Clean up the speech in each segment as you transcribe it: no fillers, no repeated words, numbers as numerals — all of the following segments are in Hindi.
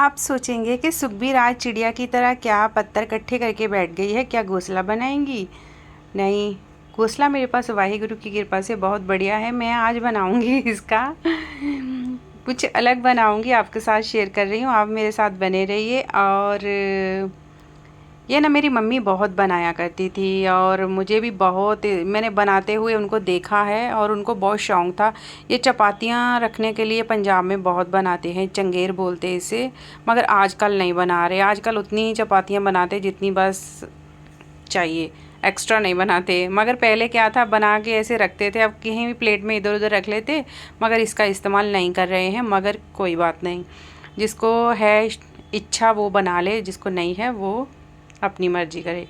आप सोचेंगे कि सुखबीर आज चिड़िया की तरह क्या पत्थर इकट्ठे करके बैठ गई है, क्या घोंसला बनाएंगी? नहीं, घोंसला मेरे पास वाहिगुरु की कृपा से बहुत बढ़िया है। मैं आज बनाऊंगी इसका कुछ अलग बनाऊंगी, आपके साथ शेयर कर रही हूँ। आप मेरे साथ बने रहिए। और ये ना मेरी मम्मी बहुत बनाया करती थी और मुझे भी बहुत, मैंने बनाते हुए उनको देखा है और उनको बहुत शौक़ था। ये चपातियाँ रखने के लिए पंजाब में बहुत बनाते हैं, चंगेर बोलते हैं इसे। मगर आजकल नहीं बना रहे, आजकल उतनी ही चपातियाँ बनाते जितनी बस चाहिए, एक्स्ट्रा नहीं बनाते। मगर पहले क्या था, बना के ऐसे रखते थे, अब कहीं भी प्लेट में इधर उधर रख लेते। मगर इसका इस्तेमाल नहीं कर रहे हैं। मगर कोई बात नहीं, जिसको है इच्छा वो बना ले, जिसको नहीं है वो अपनी मर्जी करे।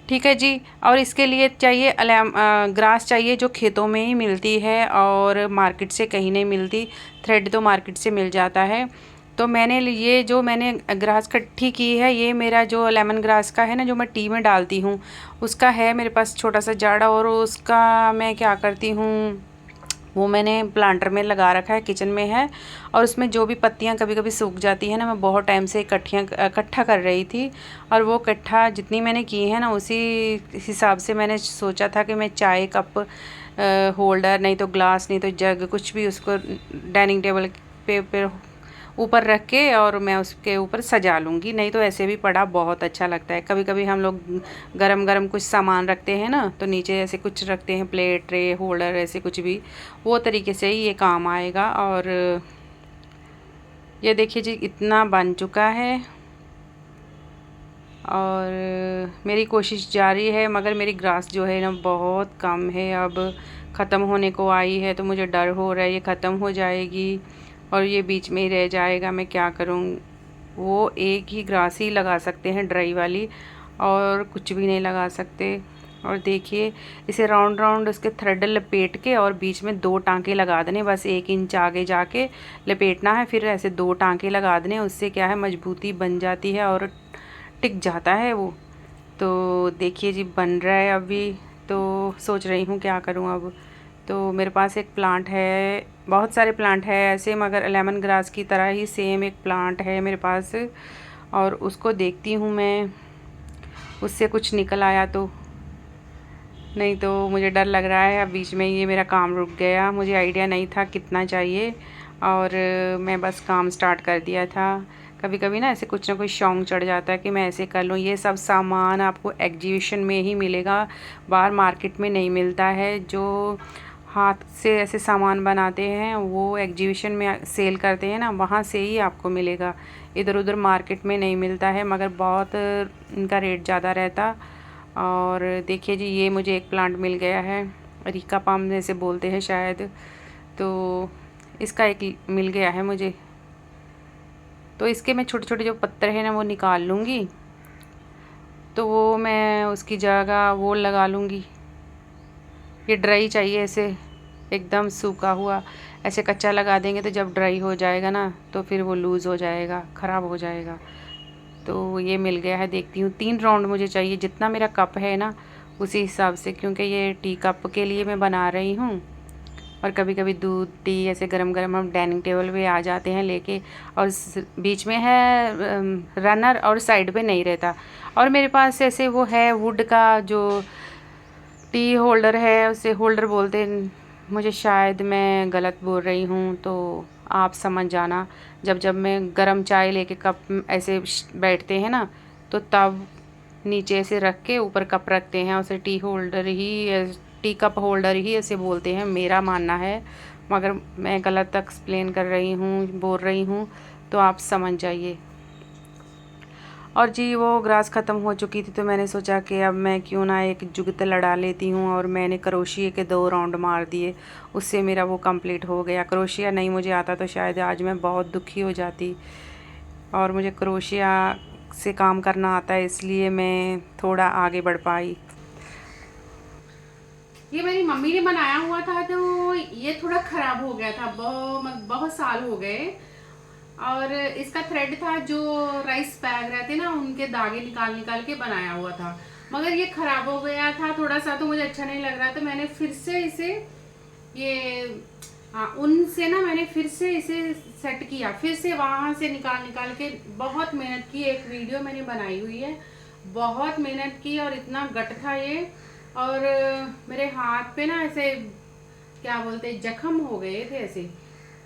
ठीक है जी। और इसके लिए चाहिए ग्रास चाहिए, जो खेतों में ही मिलती है और मार्केट से कहीं नहीं मिलती। थ्रेड तो मार्केट से मिल जाता है। तो मैंने ये जो मैंने ग्रास इकट्ठी की है, ये मेरा जो लेमन ग्रास का है ना, जो मैं टी में डालती हूँ, उसका है मेरे पास छोटा सा जाड़ा। और उसका मैं क्या करती हूँ, वो मैंने प्लांटर में लगा रखा है, किचन में है। और उसमें जो भी पत्तियां कभी कभी सूख जाती है ना, मैं बहुत टाइम से इकट्ठा कर रही थी। और वो इकट्ठा जितनी मैंने की है ना, उसी हिसाब से मैंने सोचा था कि मैं चाय कप होल्डर, नहीं तो ग्लास, नहीं तो जग, कुछ भी उसको डाइनिंग टेबल पे ऊपर रख के और मैं उसके ऊपर सजा लूँगी। नहीं तो ऐसे भी पड़ा बहुत अच्छा लगता है। कभी कभी हम लोग गरम गरम कुछ सामान रखते हैं ना, तो नीचे ऐसे कुछ रखते हैं, प्लेट, ट्रे, होल्डर, ऐसे कुछ भी, वो तरीके से ही ये काम आएगा। और ये देखिए जी, इतना बन चुका है और मेरी कोशिश जारी है। मगर मेरी ग्रास जो है ना बहुत कम है, अब ख़त्म होने को आई है। तो मुझे डर हो रहा है ये ख़त्म हो जाएगी और ये बीच में ही रह जाएगा। मैं क्या करूँ? वो एक ही ग्रास ही लगा सकते हैं, ड्राई वाली, और कुछ भी नहीं लगा सकते। और देखिए, इसे राउंड राउंड उसके थ्रेड लपेट के और बीच में 2 टांके लगा देने, बस 1 इंच आगे जाके लपेटना है, फिर ऐसे 2 टांके लगा देने। उससे क्या है, मजबूती बन जाती है और टिक जाता है वो। तो देखिए जी, बन रहा है अभी। तो सोच रही हूँ क्या करूँ अब। तो मेरे पास एक प्लांट है, बहुत सारे प्लांट है ऐसे, मगर लेमन ग्रास की तरह ही सेम एक प्लांट है मेरे पास। और उसको देखती हूँ मैं, उससे कुछ निकल आया तो। नहीं तो मुझे डर लग रहा है। अब बीच में ये मेरा काम रुक गया, मुझे आइडिया नहीं था कितना चाहिए और मैं बस काम स्टार्ट कर दिया था। कभी कभी ना ऐसे कुछ ना कुछ शौक चढ़ जाता है कि मैं ऐसे कर लूँ। ये सब सामान आपको एग्जीबिशन में ही मिलेगा, बाहर मार्केट में नहीं मिलता है। जो हाथ से ऐसे सामान बनाते हैं वो एग्जीबिशन में सेल करते हैं ना, वहाँ से ही आपको मिलेगा। इधर उधर मार्केट में नहीं मिलता है, मगर बहुत इनका रेट ज़्यादा रहता। और देखिए जी, ये मुझे एक प्लांट मिल गया है, अरीका पाम जैसे बोलते हैं शायद। तो इसका एक मिल गया है मुझे। तो इसके मैं छोटे छोटे जो पत्थर हैं ना, वो निकाल लूँगी। तो वो मैं उसकी जगह वो लगा लूँगी। ये ड्राई चाहिए, ऐसे एकदम सूखा हुआ। ऐसे कच्चा लगा देंगे तो जब ड्राई हो जाएगा ना, तो फिर वो लूज़ हो जाएगा, ख़राब हो जाएगा। तो ये मिल गया है। देखती हूँ, 3 राउंड मुझे चाहिए, जितना मेरा कप है ना उसी हिसाब से, क्योंकि ये टी कप के लिए मैं बना रही हूँ। और कभी कभी दूध, टी ऐसे गरम गरम हम डाइनिंग टेबल पे आ जाते हैं लेके, और बीच में है रनर और साइड पे नहीं रहता। और मेरे पास ऐसे वो है वुड का जो टी होल्डर है, उसे होल्डर बोलते हैं। मुझे शायद मैं गलत बोल रही हूँ, तो आप समझ जाना। जब जब मैं गरम चाय लेके कप ऐसे बैठते हैं ना, तो तब नीचे से रख के ऊपर कप रखते हैं, उसे टी होल्डर ही, टी कप होल्डर ही ऐसे बोलते हैं, मेरा मानना है। मगर मैं गलत एक्सप्लेन कर रही हूँ, बोल रही हूँ, तो आप समझ जाइए। और जी, वो ग्रास ख़त्म हो चुकी थी, तो मैंने सोचा कि अब मैं क्यों ना एक जुगत लड़ा लेती हूँ। और मैंने क्रोशिया के 2 राउंड मार दिए, उससे मेरा वो कंप्लीट हो गया। क्रोशिया नहीं मुझे आता तो शायद आज मैं बहुत दुखी हो जाती। और मुझे क्रोशिया से काम करना आता है, इसलिए मैं थोड़ा आगे बढ़ पाई। ये मेरी मम्मी ने बनाया हुआ था, तो ये थोड़ा ख़राब हो गया था, बहुत साल हो गए। और इसका थ्रेड था, जो राइस बैग रहते ना, उनके धागे निकाल निकाल के बनाया हुआ था। मगर ये खराब हो गया था थोड़ा सा, तो मुझे अच्छा नहीं लग रहा, तो मैंने फिर से इसे ये हाँ, उनसे ना मैंने फिर से इसे सेट किया, फिर से वहां से निकाल निकाल के बहुत मेहनत की। एक वीडियो मैंने बनाई हुई है, बहुत मेहनत की और इतना गट था ये। और मेरे हाथ पे ना ऐसे क्या बोलते हैं, जख्म हो गए थे ऐसे।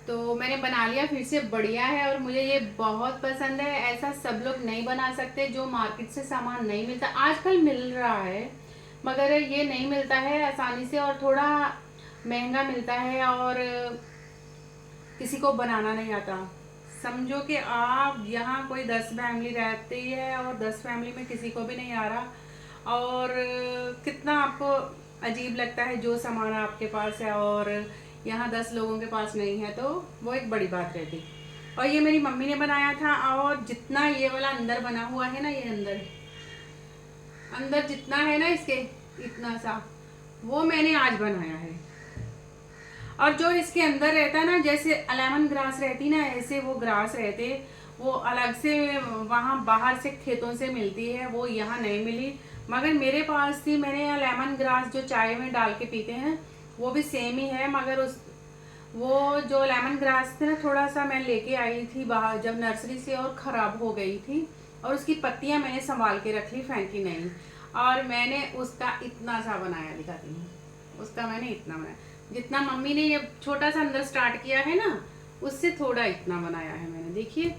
तो मैंने बना लिया फिर से, बढ़िया है और मुझे ये बहुत पसंद है। ऐसा सब लोग नहीं बना सकते, जो मार्केट से सामान नहीं मिलता, आजकल मिल रहा है मगर ये नहीं मिलता है आसानी से और थोड़ा महंगा मिलता है और किसी को बनाना नहीं आता। समझो कि आप यहाँ कोई 10 फैमिली रहती है और 10 फैमिली में किसी को भी नहीं आ रहा, और कितना आपको अजीब लगता है जो सामान आपके पास है और यहाँ 10 लोगों के पास नहीं है, तो वो एक बड़ी बात रहती। और ये मेरी मम्मी ने बनाया था, और जितना ये वाला अंदर बना हुआ है ना, ये अंदर अंदर जितना है ना इसके, इतना सा वो मैंने आज बनाया है। और जो इसके अंदर रहता है ना, जैसे लेमन ग्रास रहती ना, ऐसे वो ग्रास रहते, वो अलग से वहाँ बाहर से खेतों से मिलती है, वो यहाँ नहीं मिली। मगर मेरे पास थी, मैंने यहाँ लेमन ग्रास जो चाय में डाल के पीते हैं वो भी सेम ही है। मगर उस वो जो लेमन ग्रास थी ना, थोड़ा सा मैं लेके आई थी बाहर जब नर्सरी से, और ख़राब हो गई थी, और उसकी पत्तियां मैंने संभाल के रख ली, फेंकी नहीं। और मैंने उसका इतना सा बनाया, दिखाती हूँ, उसका मैंने इतना बनाया जितना मम्मी ने ये छोटा सा अंदर स्टार्ट किया है ना, उससे थोड़ा इतना बनाया है मैंने। देखिए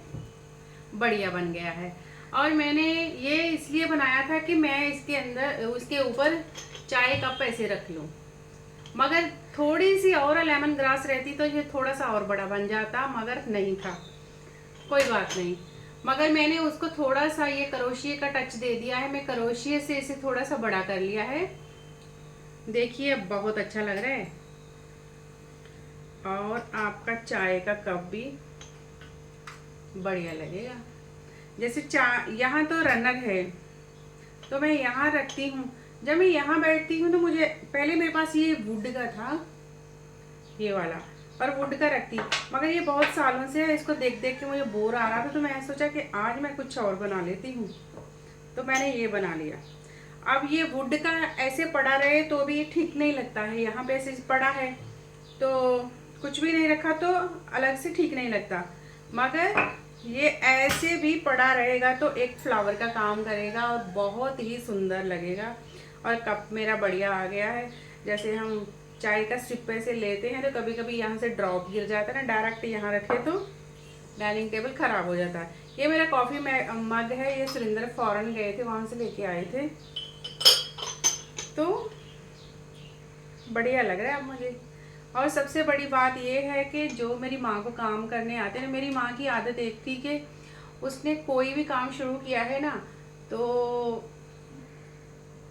बढ़िया बन गया है। और मैंने ये इसलिए बनाया था कि मैं इसके अंदर, उसके ऊपर चाय कप ऐसे रख लूँ। मगर थोड़ी सी और लेमन ग्रास रहती तो ये थोड़ा सा और बड़ा बन जाता, मगर नहीं था, कोई बात नहीं। मगर मैंने उसको थोड़ा सा ये करोशिए का टच दे दिया है, मैं करोशिए से इसे थोड़ा सा बड़ा कर लिया है। देखिए अब बहुत अच्छा लग रहा है। और आपका चाय का कप भी बढ़िया लगेगा। जैसे यहाँ तो रनर है तो मैं यहाँ रखती हूँ, जब मैं यहाँ बैठती हूँ तो मुझे, पहले मेरे पास ये वुड का था ये वाला, और वुड का रखती, मगर ये बहुत सालों से इसको देख देख के मुझे बोर आ रहा था, तो मैं सोचा कि आज मैं कुछ और बना लेती हूँ, तो मैंने ये बना लिया। अब ये वुड का ऐसे पड़ा रहे तो भी ठीक नहीं लगता है, यहाँ पे ऐसे पड़ा है तो कुछ भी नहीं रखा तो अलग से ठीक नहीं लगता, मगर ये ऐसे भी पड़ा रहेगा तो एक फ्लावर का काम करेगा और बहुत ही सुंदर लगेगा। और कप मेरा बढ़िया आ गया है। जैसे हम चाय का सिप ऐसे लेते हैं तो कभी कभी यहाँ से ड्रॉप गिर जाता है ना, डायरेक्ट यहाँ रखे तो डाइनिंग टेबल खराब हो जाता है। ये मेरा कॉफ़ी मग है, ये सुरेंद्र फॉरेन गए थे वहाँ से लेके आए थे, तो बढ़िया लग रहा है अब मुझे। और सबसे बड़ी बात ये है कि जो मेरी माँ को काम करने आते हैं, मेरी माँ की आदत एक थी कि उसने कोई भी काम शुरू किया है ना, तो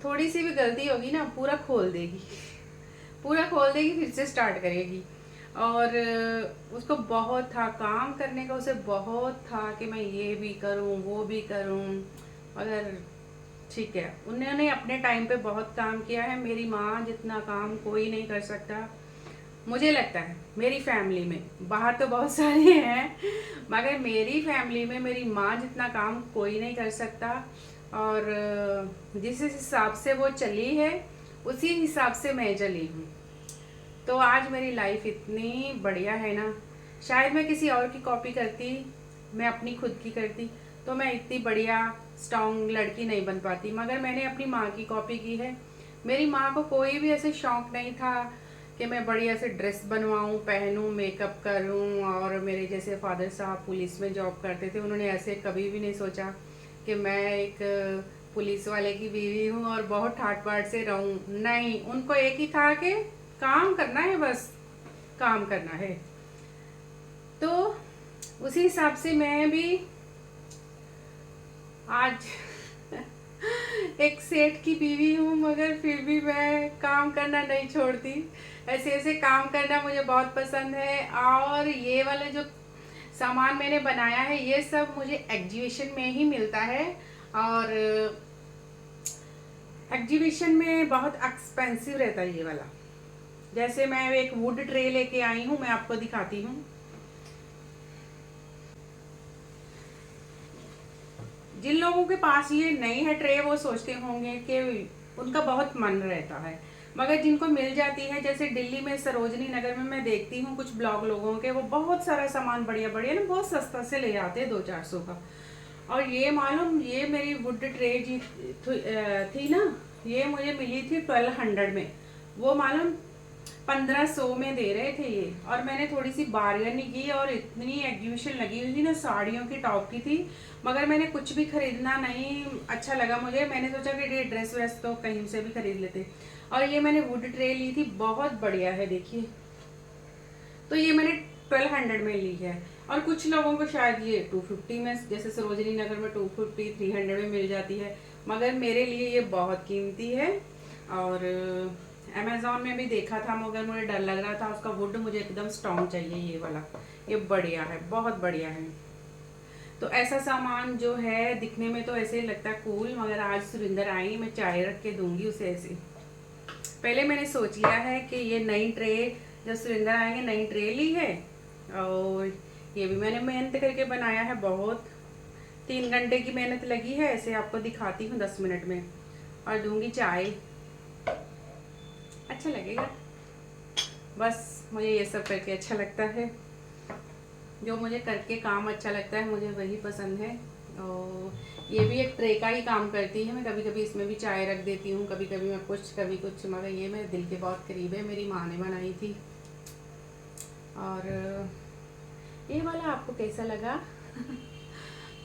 थोड़ी सी भी गलती होगी ना पूरा खोल देगी, पूरा खोल देगी, फिर से स्टार्ट करेगी। और उसको बहुत था काम करने का, उसे बहुत था कि मैं ये भी करूं वो भी करूं, मगर ठीक है, उन्होंने अपने टाइम पे बहुत काम किया है। मेरी माँ जितना काम कोई नहीं कर सकता मुझे लगता है, मेरी फैमिली में। बाहर तो बहुत सारे हैं मगर मेरी फैमिली में मेरी माँ जितना काम कोई नहीं कर सकता। और जिस हिसाब से वो चली है उसी हिसाब से मैं चली हूँ, तो आज मेरी लाइफ इतनी बढ़िया है ना। शायद मैं किसी और की कॉपी करती, मैं अपनी खुद की करती तो मैं इतनी बढ़िया स्ट्रॉन्ग लड़की नहीं बन पाती, मगर मैंने अपनी माँ की कॉपी की है। मेरी माँ को कोई भी ऐसे शौक नहीं था कि मैं बढ़िया से ड्रेस बनवाऊँ, पहनूँ, मेकअप करूँ। और मेरे जैसे फादर साहब पुलिस में जॉब करते थे, उन्होंने ऐसे कभी भी नहीं सोचा कि मैं एक पुलिस वाले की बीवी हूँ और बहुत ठाट बाट से रहूँ। नहीं, उनको एक ही था कि काम करना है, बस काम करना है। तो उसी हिसाब से मैं भी आज एक सेठ की बीवी हूँ, मगर फिर भी मैं काम करना नहीं छोड़ती। ऐसे ऐसे काम करना मुझे बहुत पसंद है। और ये वाला जो सामान मैंने बनाया है ये सब मुझे एग्जीबिशन में ही मिलता है, और एग्जीबिशन में बहुत एक्सपेंसिव रहता है ये वाला। जैसे मैं एक वुड ट्रे लेके आई हूँ, मैं आपको दिखाती हूँ। जिन लोगों के पास ये नहीं है ट्रे, वो सोचते होंगे कि उनका बहुत मन रहता है, मगर जिनको मिल जाती है, जैसे दिल्ली में सरोजनी नगर में मैं देखती हूँ कुछ ब्लॉग लोगों के, वो बहुत सारा सामान बढ़िया बढ़िया ना बहुत सस्ता से ले आते हैं 200-400 का। और ये मालूम, ये मेरी वुड ट्रे जी थी ना, ये मुझे मिली थी 1200 में। वो मालूम 1500 में दे रहे थे ये। और मैंने थोड़ी सी बार्गेन की और इतनी एग्जीबिशन लगी हुई थी ना, साड़ियों की, टॉप की थी, मगर मैंने कुछ भी खरीदना नहीं अच्छा लगा मुझे। मैंने सोचा कि ये ड्रेस व्रेस तो कहीं से भी खरीद लेते। और ये मैंने वुड ट्रे ली थी, बहुत बढ़िया है देखिए। तो ये मैंने 1200 में ली है। और कुछ लोगों को शायद ये 250 में, जैसे सरोजनी नगर में 250-300 में मिल जाती है, मगर मेरे लिए ये बहुत कीमती है। और अमेज़ॉन में भी देखा था, मगर मुझे डर लग रहा था उसका वुड, मुझे एकदम स्ट्रॉन्ग चाहिए ये वाला। ये बढ़िया है, बहुत बढ़िया है। तो ऐसा सामान जो है दिखने में तो ऐसे ही लगता है कूल, मगर आज सुरिंदर आई, मैं चाय रख के दूंगी उसे ऐसे। पहले मैंने सोच लिया है कि ये नई ट्रे, जब सुरिंदर आएंगे, नई ट्रे ली है। और ये भी मैंने मेहनत करके बनाया है, बहुत 3 घंटे की मेहनत लगी है। ऐसे आपको दिखाती हूँ 10 मिनट में। और दूंगी चाय, अच्छा लगेगा। बस मुझे ये सब करके अच्छा लगता है, जो मुझे करके काम अच्छा लगता है मुझे वही पसंद है। और ये भी एक ट्रे का ही काम करती है। मैं कभी कभी इसमें भी चाय रख देती हूँ, कभी कभी मैं कुछ, कभी कुछ, मगर ये मेरे दिल के बहुत करीब है, मेरी माँ ने बनाई थी। और ये वाला आपको कैसा लगा?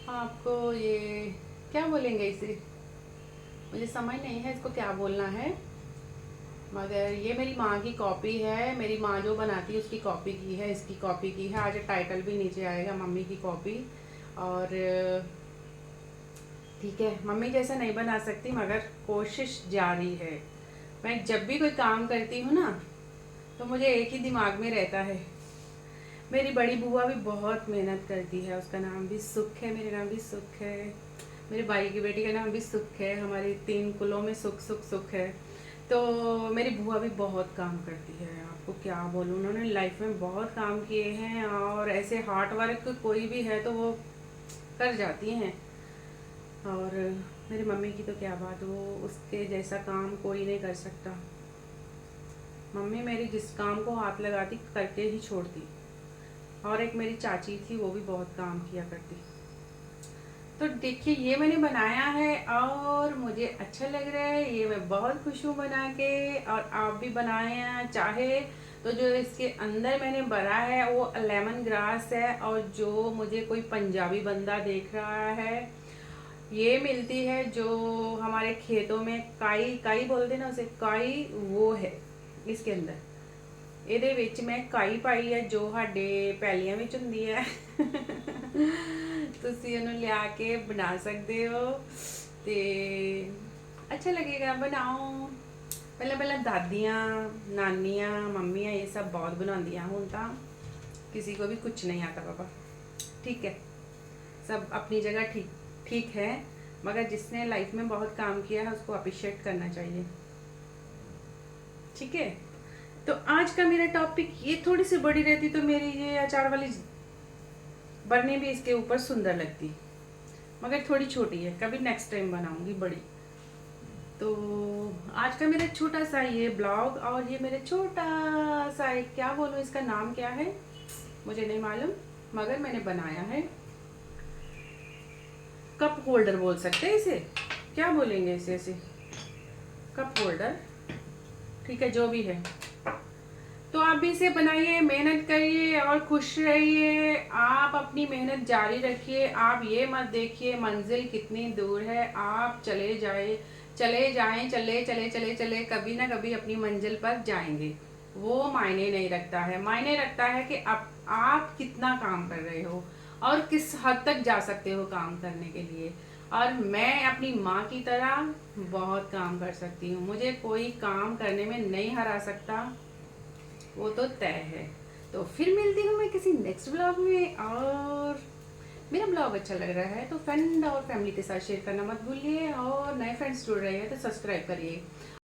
आपको ये क्या बोलेंगे इसे, मुझे समझ नहीं है इसको क्या बोलना है, मगर ये मेरी माँ की कॉपी है। मेरी माँ जो बनाती है उसकी कॉपी की है, इसकी कॉपी की है। आज टाइटल भी नीचे आएगा, मम्मी की कॉपी। और ठीक है, मम्मी जैसा नहीं बना सकती, मगर कोशिश जारी है। मैं जब भी कोई काम करती हूँ ना, तो मुझे एक ही दिमाग में रहता है। मेरी बड़ी बुआ भी बहुत मेहनत करती है, उसका नाम भी सुख है, मेरा नाम भी सुख है, मेरे भाई की बेटी का नाम भी सुख है, हमारी 3 कुलों में सुख सुख सुख है। तो मेरी बुआ भी बहुत काम करती है, आपको क्या बोलूँ, उन्होंने लाइफ में बहुत काम किए हैं। और ऐसे हार्ड वर्क कोई भी है तो वो कर जाती हैं। और मेरी मम्मी की तो क्या बात, वो उसके जैसा काम कोई नहीं कर सकता। मम्मी मेरी जिस काम को हाथ लगाती करके ही छोड़ती। और एक मेरी चाची थी, वो भी बहुत काम किया करती। तो देखिए ये मैंने बनाया है और मुझे अच्छा लग रहा है, ये मैं बहुत खुश हूँ बना के। और आप भी बनाए चाहे तो। जो इसके अंदर मैंने भरा है वो लेमन ग्रास है। और जो मुझे कोई पंजाबी बंदा देख रहा है, ये मिलती है जो हमारे खेतों में काई, काई बोलते ना उसे, काई, वो है इसके अंदर। ਇਹਦੇ ਵਿੱਚ ਮੈਂ ਕਾਈ ਪਾਈ ਹੈ ਜੋ ਸਾਡੇ ਪੈਲੀਆਂ ਵਿੱਚ ਹੁੰਦੀ ਹੈ। ਤੁਸੀਂ ਉਹਨੂੰ ਲਿਆ ਕੇ ਬਣਾ ਸਕਦੇ ਹੋ ਤੇ अच्छा लगेगा, बनाओ। पहले पहले दादियाँ, नानियाँ, मम्मियाँ ये सब बहुत बनादियाँ, हुण तां किसी को भी कुछ नहीं आता बाबा। ठीक है, सब अपनी जगह ठीक ठीक है, मगर जिसने लाइफ में बहुत काम किया है उसको अप्रिशिएट करना चाहिए। ठीक है, तो आज का मेरा टॉपिक ये, थोड़ी सी बड़ी रहती तो मेरी ये अचार वाली बनने भी इसके ऊपर सुंदर लगती, मगर थोड़ी छोटी है, कभी नेक्स्ट टाइम बनाऊंगी बड़ी। तो आज का मेरा छोटा सा ये ब्लॉग, और ये मेरा छोटा सा एक, क्या बोलूँ इसका नाम क्या है मुझे नहीं मालूम, मगर मैंने बनाया है। कप होल्डर बोल सकते हैं इसे, क्या बोलेंगे इसे, ऐसे कप होल्डर, ठीक है, जो भी है। तो आप भी इसे बनाइए, मेहनत करिए और खुश रहिए। आप अपनी मेहनत जारी रखिए। आप ये मत देखिए मंजिल कितनी दूर है, आप चले जाएं, चले, कभी ना कभी अपनी मंजिल पर जाएंगे। वो मायने नहीं रखता है, मायने रखता है कि आप कितना काम कर रहे हो और किस हद तक जा सकते हो काम करने के लिए। और मैं अपनी माँ की तरह बहुत काम कर सकती हूँ, मुझे कोई काम करने में नहीं हरा सकता, वो तो तय है। तो फिर मिलती हूँ मैं किसी नेक्स्ट ब्लॉग में। और मेरा ब्लॉग अच्छा लग रहा है तो फ्रेंड और फैमिली के साथ शेयर करना मत भूलिए, और नए फ्रेंड्स जुड़ रहे हैं तो सब्सक्राइब करिए।